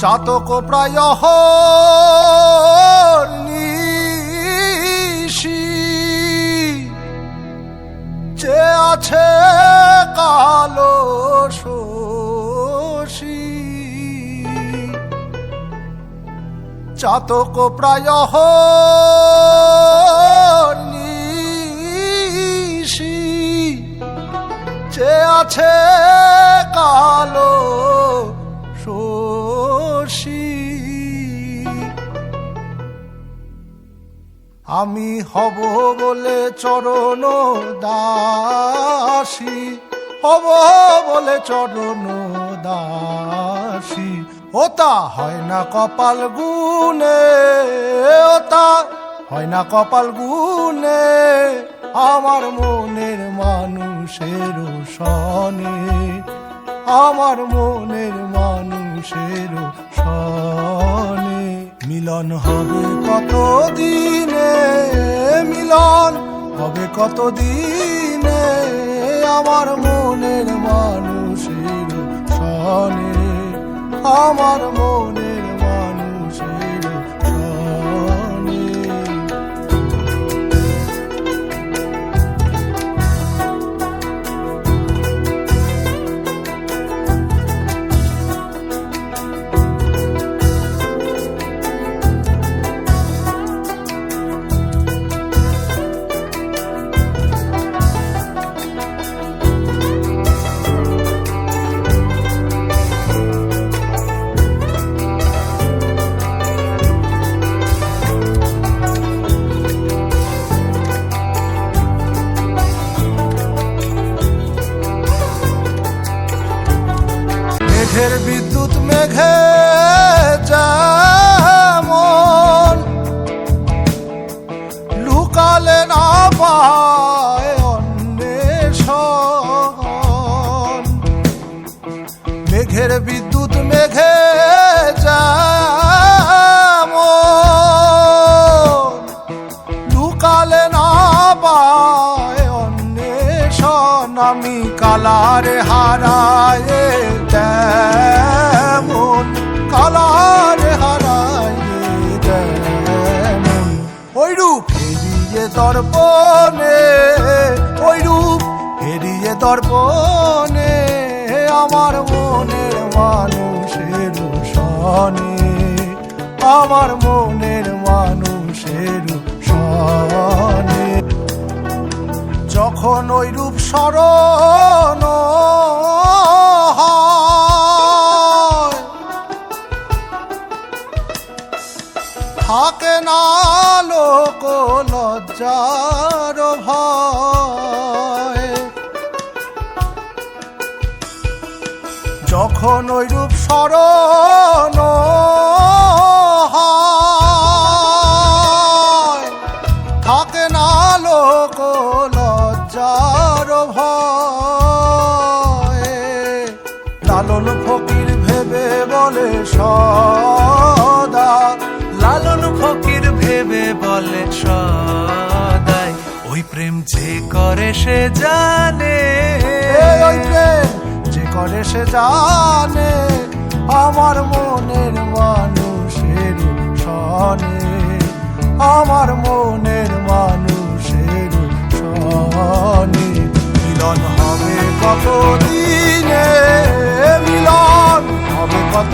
চাতক প্রায় নিশি যে আছে কালো শশী, চাতক প্রায় নিশি যে আছে কালো শশী। আমি হব বলে চরণ দাসী, হব বলে চরণ দাসী। ওতা হয় না কপাল গুনে, ওতা হয় না কপাল গুনে, আমার মনের মানুষের সনে, আমার মনের মানুষের সনে। মিলন হবে কত দিনে, মিলন হবে কত দিনে, আমার মনের মানুষের সনে, আমার মনের মানুষের সনে। মেঘের বিদ্যুৎ মেঘে যেমন লুকালে না পায় অন্বেষণ, মেঘের বিদ্যুৎ মেঘে যেমন লুকালে না পায় অন্বেষণ। আমি কালারে হারায় তেমন, কালারে হারায় তেমন, ওই রূপ হেরিয়ে দর্পণে, ওই রূপ হেরিয়ে দর্পণে, আমার মনের মানুষের সনে, আমার মনের মানুষের সনে। যখন ওই রূপ স্মরণ থাকে না লোক লজ্জার ভয়, যখন ওই রূপ স্মরণ থাকে না লোক লজ্জার ভয়। লালন ফকির ভেবে বলে সদা, লালন ফকির ভেবে বলে সদাই, ওই প্রেম যে করে সে জানে, ওই প্রেম যে করে সে জানে, আমার মনের মানুষের সনে, আমার মনের মানুষের সনে। মিলন হবে কত দিনে, মিলন হবে কত